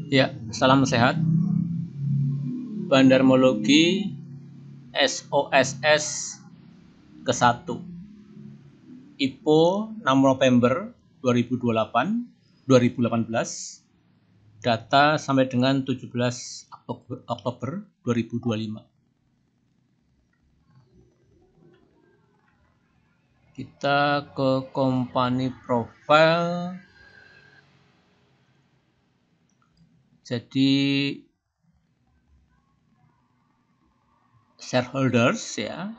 Ya, salam sehat. Bandarmologi SOSS ke-1 IPO 6 November 2018 data sampai dengan 17 Oktober 2025. Kita ke company profile. Jadi shareholders ya,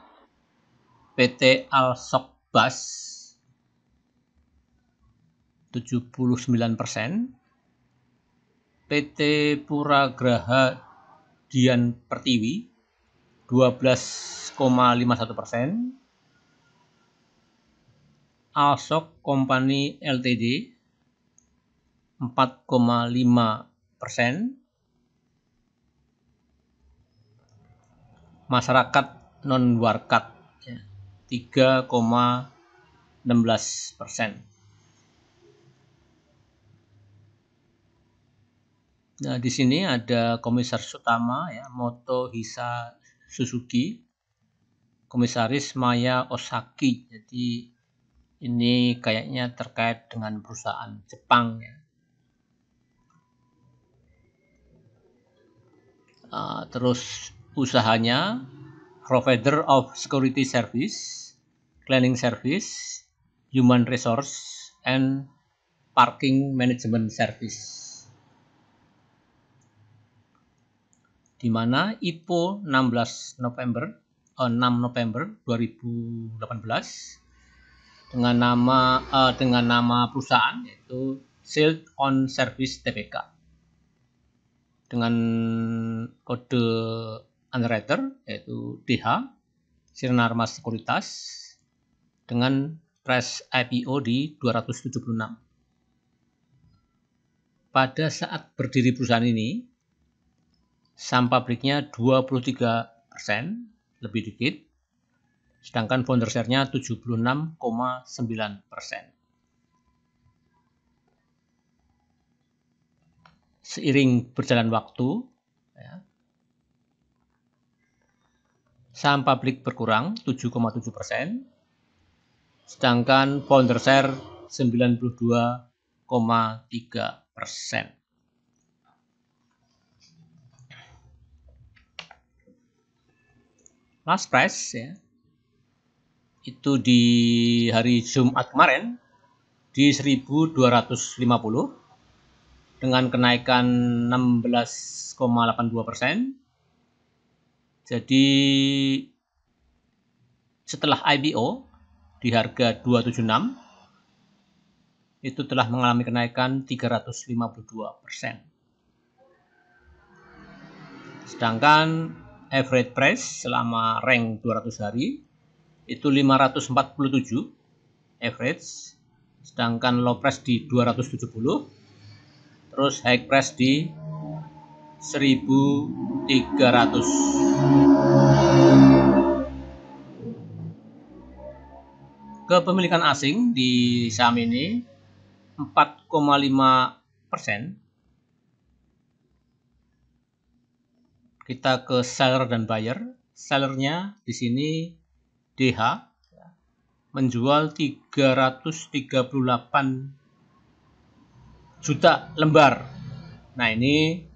PT Alsokbas 79%, PT Puragraha Dian Pertiwi 12,51%, Alsok Company Ltd 4,5%, masyarakat non-warkat 3,16%. Nah, di sini ada komisaris utama ya, Motohisa Suzuki, komisaris Maya Osaki. Jadi ini kayaknya terkait dengan perusahaan Jepang ya. Terus usahanya provider of security service, cleaning service, human resource, and parking management service. Di mana IPO 6 November 2018 dengan nama perusahaan yaitu Shield on Service Tbk, dengan kode underwriter yaitu DH Sinarmas Sekuritas, dengan price IPO di 276. Pada saat berdiri perusahaan ini, saham publiknya 23%, lebih dikit, sedangkan founder share-nya 76,9%. Seiring berjalan waktu, ya, saham publik berkurang 7,7%, sedangkan founder share 92,3%. Last price ya, itu di hari Jumat kemarin di 1250 dengan kenaikan 16,82%. Jadi setelah IPO di harga 276 itu telah mengalami kenaikan 352%. Sedangkan average price selama rank 200 hari itu 547 average, sedangkan low price di 270, terus high price di 1300. Kepemilikan asing di saham ini 4,5%. Kita ke seller dan buyer. Sellernya di sini DH menjual 338 juta lembar. Nah, ini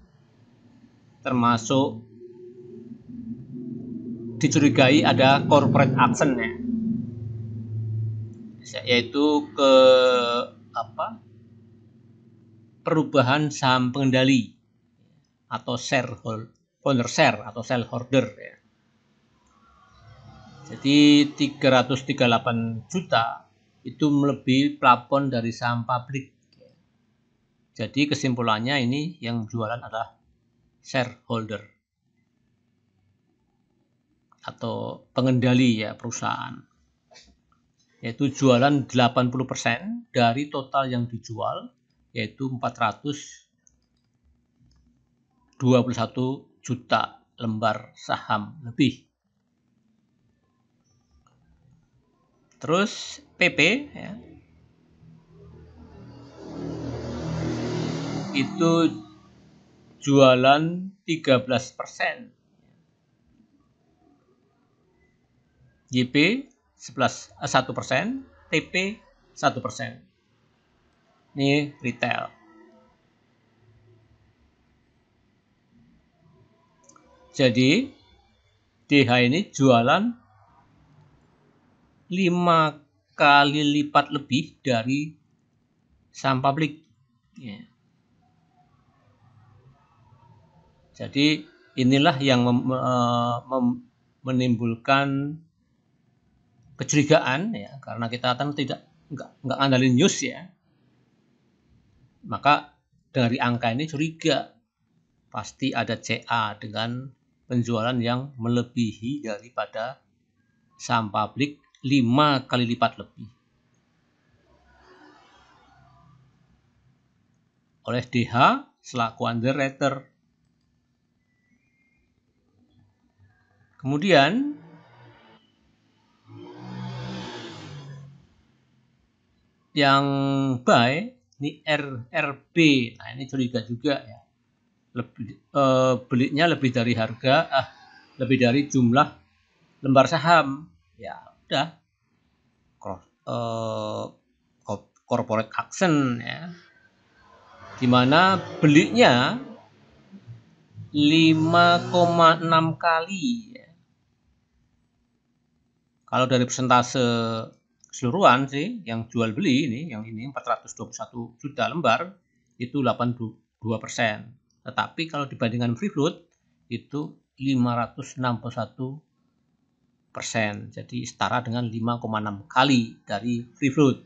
termasuk dicurigai ada corporate action ya, yaitu perubahan saham pengendali atau founder share atau shareholder ya. Jadi 338 juta itu melebihi plafon dari saham publik. Jadi kesimpulannya ini yang jualan adalah shareholder atau pengendali ya perusahaan. Yaitu jualan 80% dari total yang dijual, yaitu 421 juta lembar saham lebih. Terus PP ya, itu jualan 13%. YP 1%, TP 1%. Ini retail. Jadi DH ini jualan 5 kali lipat lebih dari saham publik. Ya. Jadi inilah yang menimbulkan kecurigaan ya, karena kita kan nggak ngandalin news ya. Maka dari angka ini curiga pasti ada CA dengan penjualan yang melebihi daripada saham publik 5 kali lipat lebih oleh DH selaku underwriter. Kemudian yang buy ini RB. Nah, ini curiga juga ya. Belinya lebih dari harga, lebih dari jumlah lembar saham. Ya, udah. Corporate action ya. Dimana belinya 5,6 kali ya. Kalau dari persentase keseluruhan sih yang jual beli ini, yang ini 421 juta lembar itu 82%. Tetapi kalau dibandingkan free float itu 561%. Jadi setara dengan 5,6 kali dari free float.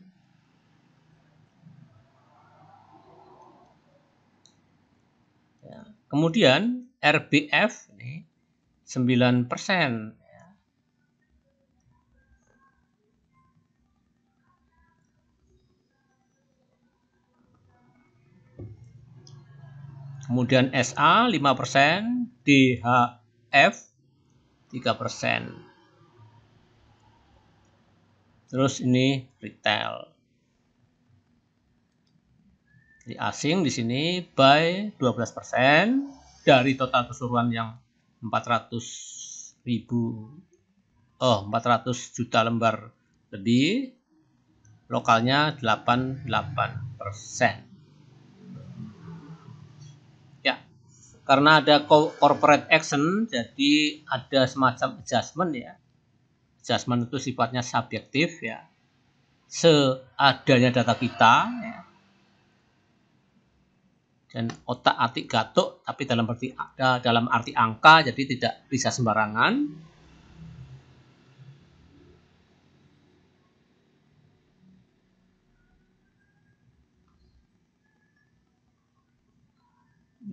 Ya. Kemudian RBF ini 9%. Kemudian SA 5%, DHF 3%. Terus ini retail. Jadi asing di sini buy 12% dari total keseluruhan yang 400 juta lembar lebih. Lokalnya 88%. Karena ada corporate action, jadi ada semacam adjustment ya. Adjustment itu sifatnya subjektif ya. Seadanya data kita ya. Dan otak-atik gatuk, tapi dalam arti angka, jadi tidak bisa sembarangan.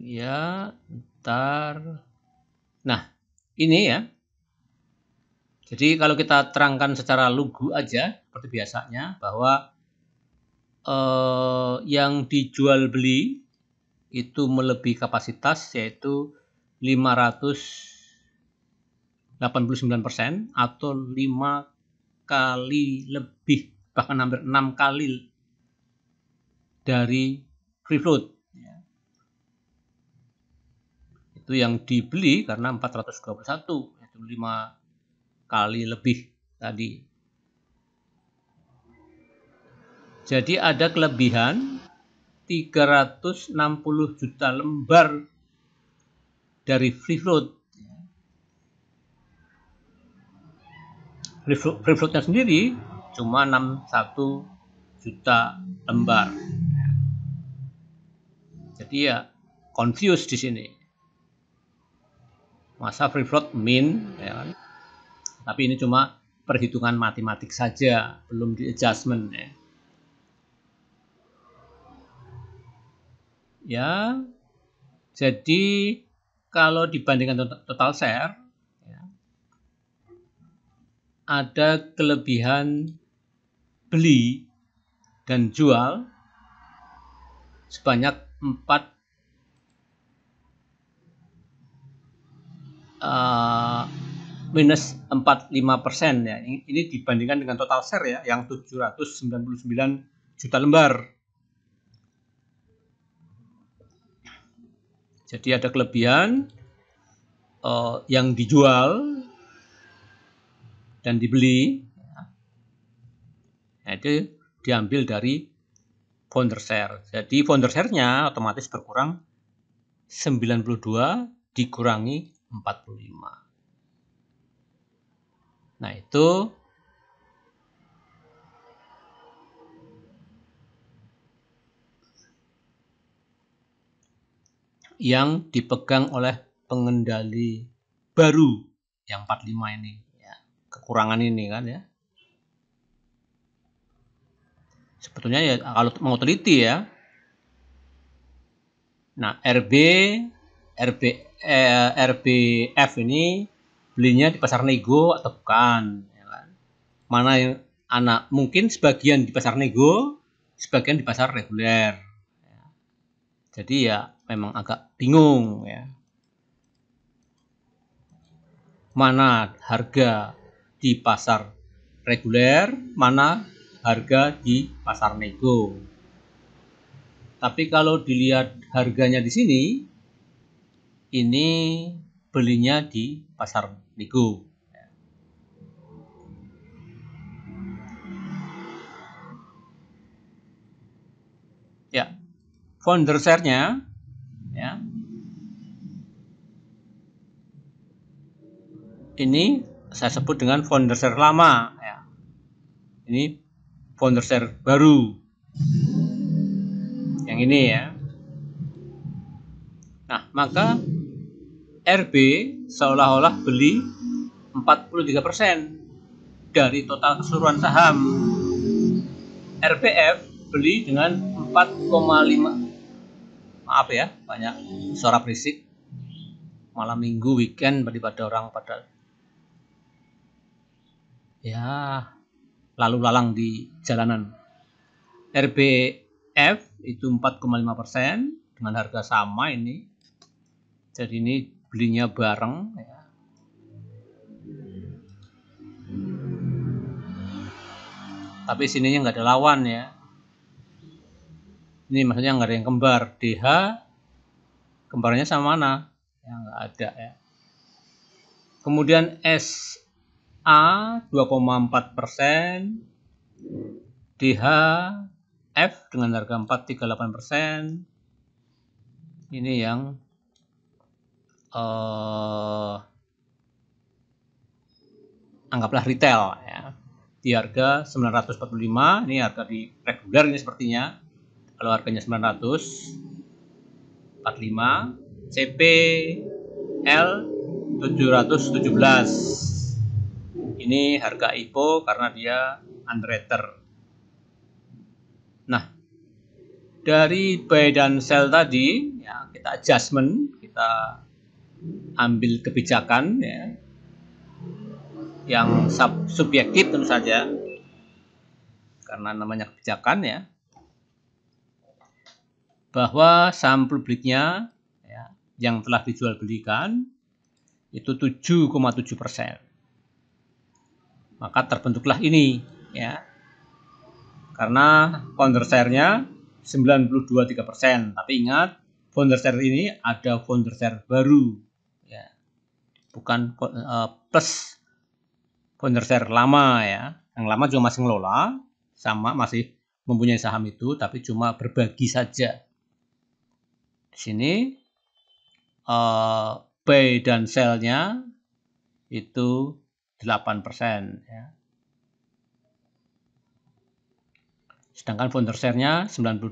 Ya, ntar. Nah, ini ya. Jadi kalau kita terangkan secara lugu aja, seperti biasanya, bahwa yang dijual beli itu melebihi kapasitas, yaitu 589% atau 5 kali lebih, bahkan hampir 6 kali dari free float. Itu yang dibeli karena 421, itu 5 kali lebih tadi. Jadi ada kelebihan 360 juta lembar dari free float. Free floatnya sendiri cuma 61 juta lembar. Jadi ya confused di sini. Masa free float min, ya kan? Tapi ini cuma perhitungan matematik saja, belum di adjustment ya. Ya, jadi kalau dibandingkan total share, ya, ada kelebihan beli dan jual sebanyak 4 minus 45% ya. Ini dibandingkan dengan total share ya, yang 799 juta lembar. Jadi ada kelebihan yang dijual dan dibeli, nah itu diambil dari founder share. Jadi founder share-nya otomatis berkurang 92 dikurangi 45. Nah itu yang dipegang oleh pengendali baru yang 45 ini ya, kekurangan ini kan ya. Sebetulnya ya kalau mau teliti ya. Nah, RBF ini belinya di pasar nego atau bukan ya kan? Mana yang anak mungkin sebagian di pasar nego, sebagian di pasar reguler. Jadi ya memang agak bingung ya. Mana harga di pasar reguler, mana harga di pasar nego. Tapi kalau dilihat harganya di sini, ini belinya di pasar nego. Ya, founder share-nya ya. Ini saya sebut dengan founder share lama ya. Ini founder share baru. Yang ini ya. Nah, maka RB seolah-olah beli 43% dari total keseluruhan saham. RBF beli dengan 4,5. Maaf ya, banyak suara berisik. Malam minggu weekend daripada orang pada ya lalu lalang di jalanan. RBF itu 4,5% dengan harga sama ini. Jadi ini belinya bareng ya. Tapi sininya nggak ada lawan ya. Ini maksudnya nggak ada yang kembar. DH kembarnya sama mana? Ya nggak ada ya. Kemudian SA 2,4%, DHF dengan harga 4,38%. Ini yang anggaplah retail ya. Di harga 945, ini harga di reguler ini sepertinya. Kalau harganya 945, CPL 717. Ini harga IPO karena dia unrated. Nah, dari buy dan sell tadi ya, kita adjustment, kita ambil kebijakan ya, yang subjektif tentu saja karena namanya kebijakan ya, bahwa saham publiknya ya, yang telah dijual belikan itu 7,7%. Maka terbentuklah ini ya, karena founder share-nya 92,3%. Tapi ingat, founder share ini ada founder share baru ya, bukan plus founder share lama ya. Yang lama juga masih ngelola, sama masih mempunyai saham itu, tapi cuma berbagi saja. Di sini buy dan sell-nya itu 8% ya. Sedangkan founder share-nya 92%.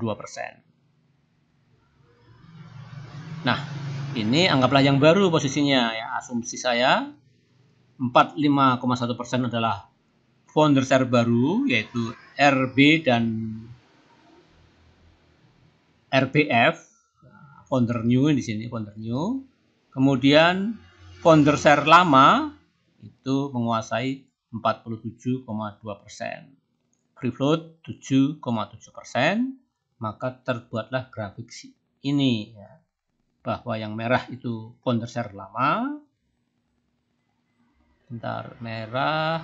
Nah, ini anggaplah yang baru posisinya ya. Asumsi saya 45,1% adalah founder share baru, yaitu RB dan RBF, founder new di sini, founder new. Kemudian founder share lama itu menguasai 47,2%. Free float 7,7%. Maka terbuatlah grafik ini ya, bahwa yang merah itu founder share lama. Bentar, merah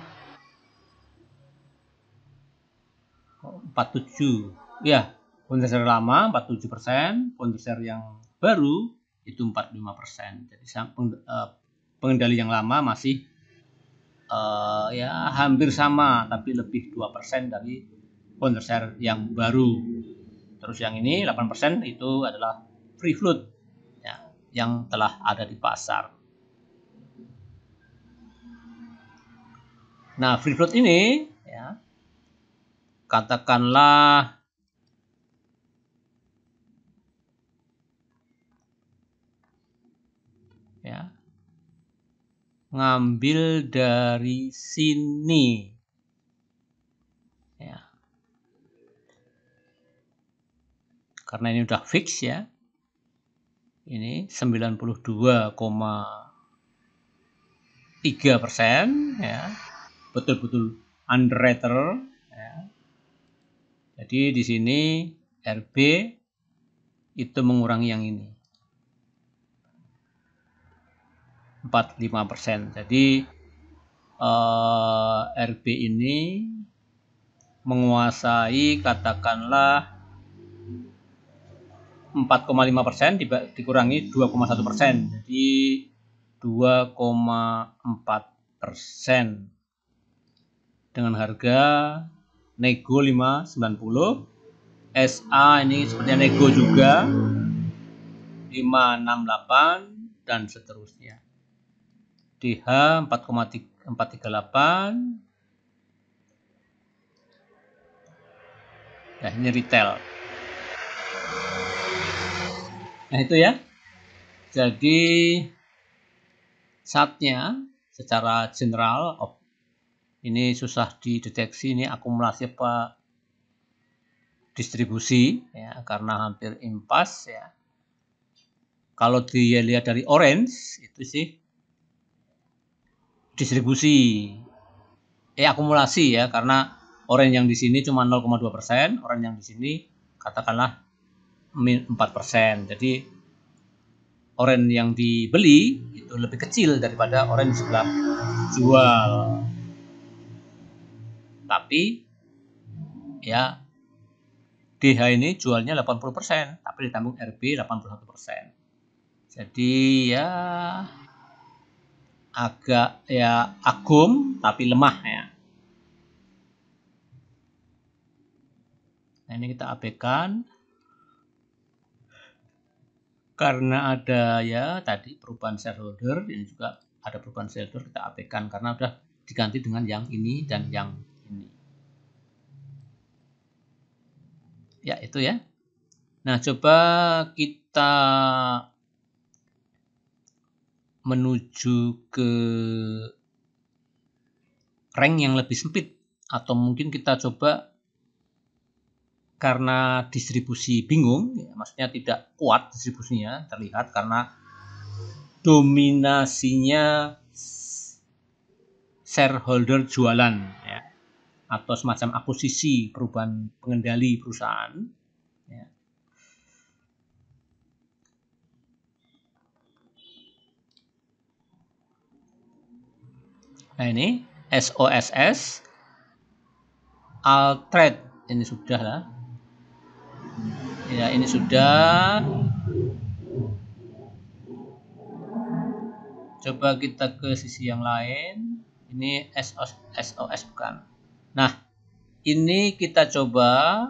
47 ya, founder share lama 47%, founder share yang baru itu 45%. Jadi pengendali yang lama masih ya hampir sama, tapi lebih 2% dari founder share yang baru. Terus yang ini 8% itu adalah free float ya, yang telah ada di pasar. Nah, free float ini ya, katakanlah ya, ngambil dari sini ya, karena ini udah fix ya, ini 92,3% ya, betul-betul underwriter ya. Jadi di sini RB itu mengurangi yang ini 45%. Jadi RB ini menguasai katakanlah 4,5% dikurangi 2,1%, jadi 2,4% dengan harga nego 590. SA ini sepertinya nego juga 568 dan seterusnya. DH 4,438. Nah, ini retail. Nah, itu ya. Jadi saatnya secara general ini susah dideteksi ini akumulasi apa distribusi ya, karena hampir impas ya. Kalau dilihat dari orange itu sih distribusi akumulasi ya, karena orange yang di sini cuma 0,2%, orange yang di sini katakanlah min 4%. Jadi orange yang dibeli itu lebih kecil daripada orange di sebelah jual. Tapi ya DH ini jualnya 80%, tapi ditambung RB 81%. Jadi ya agak ya agum tapi lemah ya. Nah, ini kita abaikan karena ada ya tadi perubahan shareholder, ini juga ada perubahan shareholder, kita abaikan karena udah diganti dengan yang ini dan yang ini. Ya, itu ya. Nah, coba kita menuju ke rank yang lebih sempit, atau mungkin kita coba karena distribusi bingung ya, maksudnya tidak kuat distribusinya terlihat karena dominasinya shareholder jualan ya, atau semacam akuisisi perubahan pengendali perusahaan ya. Nah, ini SOSS Altrade ini sudah lah ya, ini sudah. Coba kita ke sisi yang lain, ini SOS bukan. Nah, ini kita coba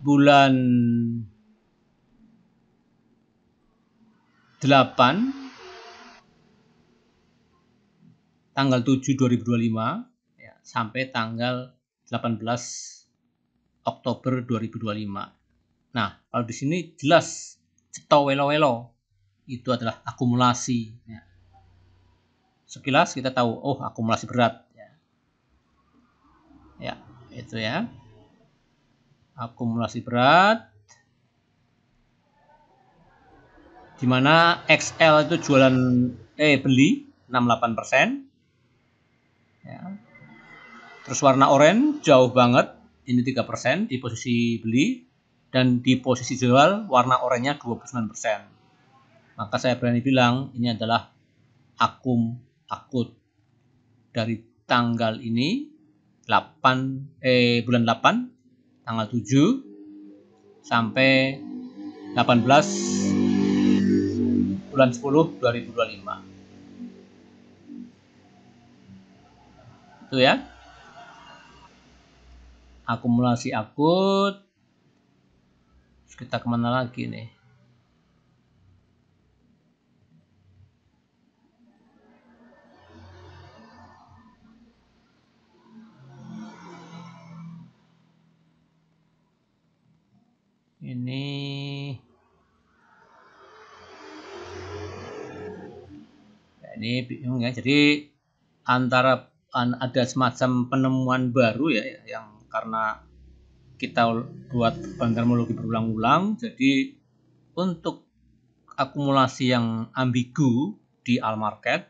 bulan 8 tanggal 7 2025 ya, sampai tanggal 18 Oktober 2025. Nah, kalau di sini jelas ceto welo-welo itu adalah akumulasi ya. Sekilas kita tahu, oh akumulasi berat ya. Ya, itu ya. Akumulasi berat di mana XL itu jualan beli 68%. Ya. Terus warna oranye jauh banget, ini 3% di posisi beli, dan di posisi jual warna oranye 29%. Maka saya berani bilang ini adalah akum akut dari tanggal ini bulan 8 tanggal 7 sampai 18 bulan 10 2025. Itu ya. Akumulasi akut. Terus kita kemana lagi nih? Ini bingung ya. Jadi antara ada semacam penemuan baru ya, yang karena kita buat terminologi berulang-ulang, jadi untuk akumulasi yang ambigu di all market,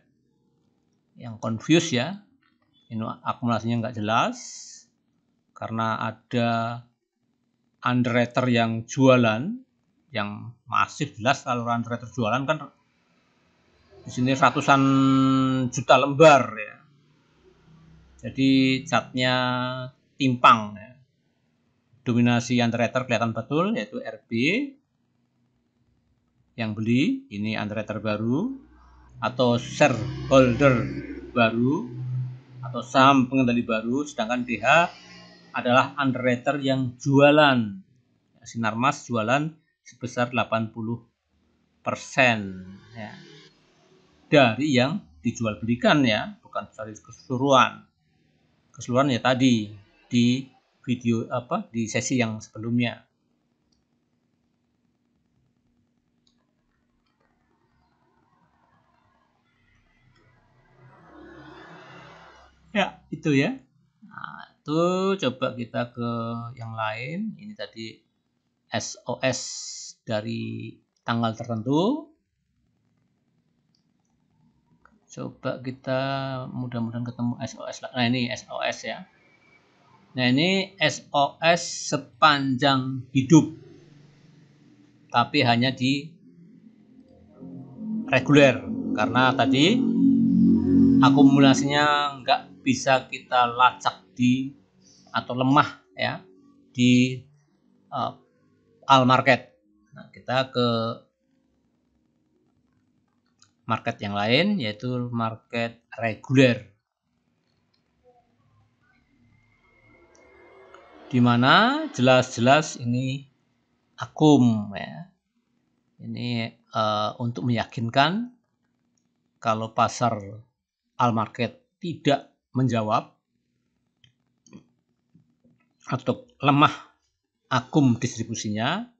yang confuse ya, ini akumulasinya nggak jelas karena ada underwriter yang jualan, yang masif jelas. Kalau underwriter jualan kan di sini ratusan juta lembar ya. Jadi chartnya timpang ya. Dominasi underwriter kelihatan betul, yaitu RB yang beli, ini underwriter baru atau shareholder baru atau saham pengendali baru, sedangkan DH adalah underwriter yang jualan. Sinarmas jualan sebesar 80% ya, dari yang dijual belikan ya, bukan dari keseluruhan. Keseluruhan ya tadi di video di sesi yang sebelumnya. Ya, itu ya. Nah, itu coba kita ke yang lain. Ini tadi SOS dari tanggal tertentu. Coba kita mudah-mudahan ketemu SOS. Nah, ini SOS ya. Nah, ini SOS sepanjang hidup, tapi hanya di reguler, karena tadi akumulasinya nggak bisa kita lacak di atau lemah ya di all market. Nah, kita ke market yang lain, yaitu market reguler, di mana jelas-jelas ini akum ya. Ini untuk meyakinkan kalau pasar all market tidak menjawab atau lemah akum distribusinya,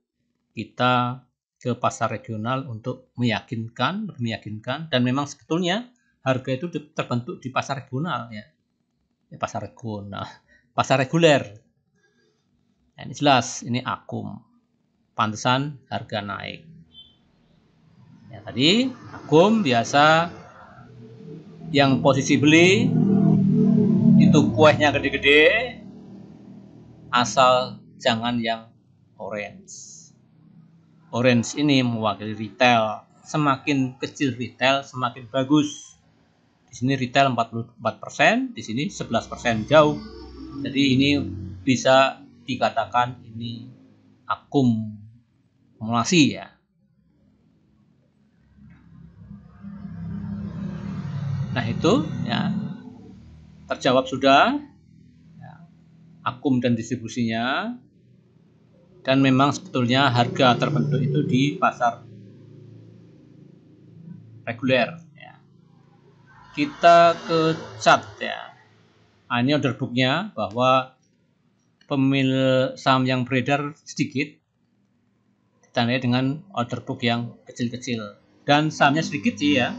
kita ke pasar regional untuk meyakinkan, dan memang sebetulnya harga itu terbentuk di pasar regional ya, pasar regional, pasar reguler. Nah, ini jelas, ini akum, pantesan harga naik. Ya, tadi akum biasa yang posisi beli itu kuehnya gede-gede, asal jangan yang orange. Orange ini mewakili retail. Semakin kecil retail, semakin bagus. Di sini retail 44%, di sini 11%, jauh. Jadi ini bisa dikatakan ini akumulasi ya. Nah, itu ya terjawab sudah ya, akum dan distribusinya. Dan memang sebetulnya harga terbentuk itu di pasar reguler ya. Kita ke chart ya. Nah, ini order booknya, bahwa pemilik saham yang beredar sedikit ditandai dengan order book yang kecil-kecil, dan sahamnya sedikit sih ya,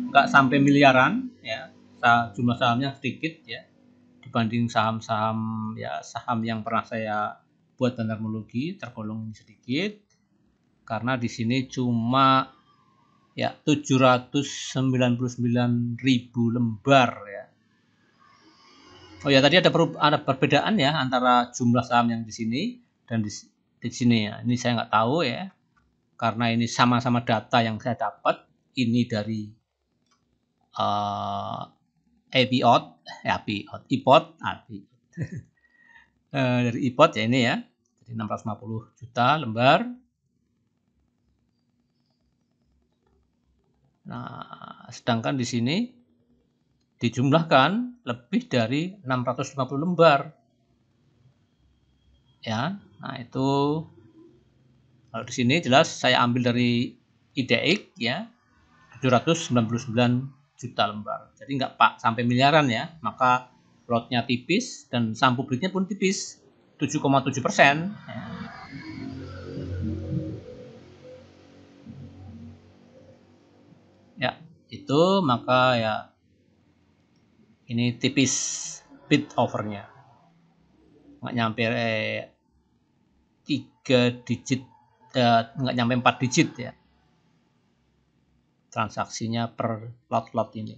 nggak sampai miliaran ya, jumlah sahamnya sedikit ya dibanding saham-saham ya, saham yang pernah saya buat terminologi, tergolong sedikit karena di sini cuma ya 799.000 lembar ya. Oh ya, tadi ada perbedaan ya antara jumlah saham yang di sini dan di sini ya. Ini saya nggak tahu ya, karena ini sama-sama data yang saya dapat. Ini dari IPOT dari IPOT ya, ini ya. Jadi 650 juta lembar. Nah, sedangkan di sini dijumlahkan lebih dari 650 lembar. Ya, nah itu kalau di sini jelas saya ambil dari IDX ya, 799 juta lembar. Jadi nggak sampai miliaran ya, maka lotnya tipis dan saham publiknya pun tipis, 7,7%. Ya, itu maka ya ini tipis bid overnya, nggak nyampe 3 digit, nggak nyampe 4 digit ya transaksinya per lot ini.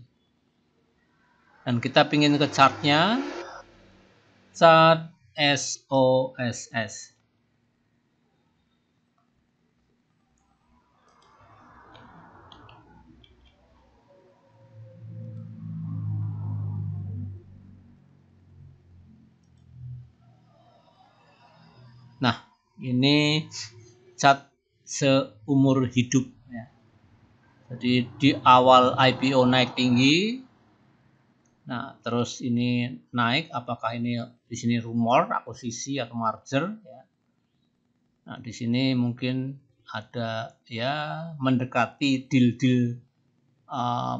Dan kita pingin ke chartnya, chart SOSS. Nah, ini chart seumur hidup ya. Jadi di awal IPO naik tinggi. Nah, terus ini naik, apakah ini di sini rumor, akuisisi atau merger ya. Nah, di sini mungkin ada ya mendekati deal-deal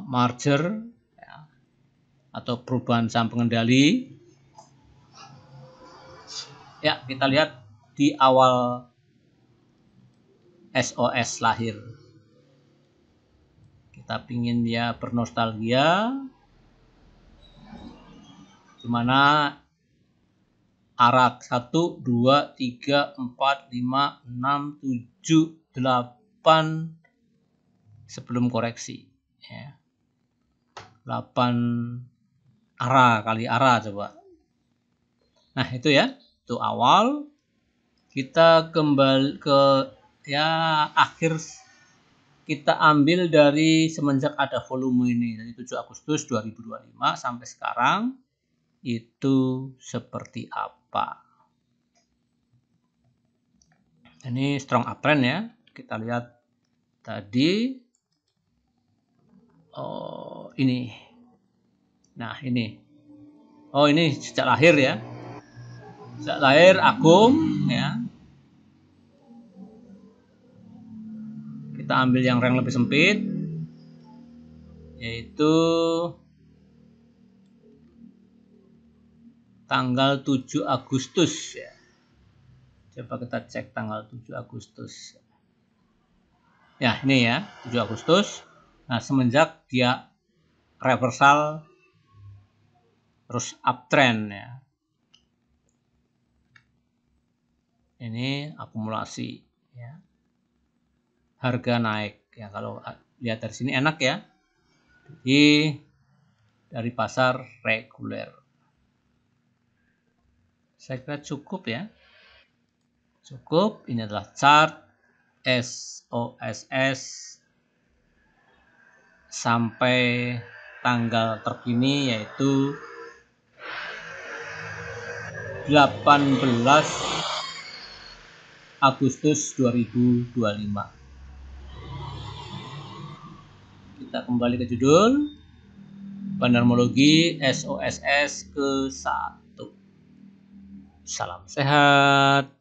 merger ya, atau perubahan saham pengendali. Ya, kita lihat di awal SOS lahir. Kita pingin dia bernostalgia, dimana arah 1, 2, 3, 4, 5, 6, 7, 8 sebelum koreksi ya. 8 arah kali arah coba. Nah itu ya, itu awal. Kita kembali ke ya akhir, kita ambil dari semenjak ada volume ini dari 7 Agustus 2025 sampai sekarang itu seperti apa. Ini strong uptrend ya, kita lihat tadi. Oh ini, nah ini, oh ini sejak lahir ya, sejak lahir Agung ya. Kita ambil yang rank lebih sempit, yaitu tanggal 7 Agustus ya. Coba kita cek tanggal 7 Agustus. Ya, ini ya, 7 Agustus. Nah, semenjak dia reversal terus uptrend ya. Ini akumulasi ya. Harga naik ya, kalau lihat dari sini enak ya. Jadi dari pasar reguler. Saya kira cukup ya. Cukup, ini adalah chart SOSS sampai tanggal terkini yaitu 18 Agustus 2025. Kita kembali ke judul Bandarmologi SOSS ke-1. Salam sehat.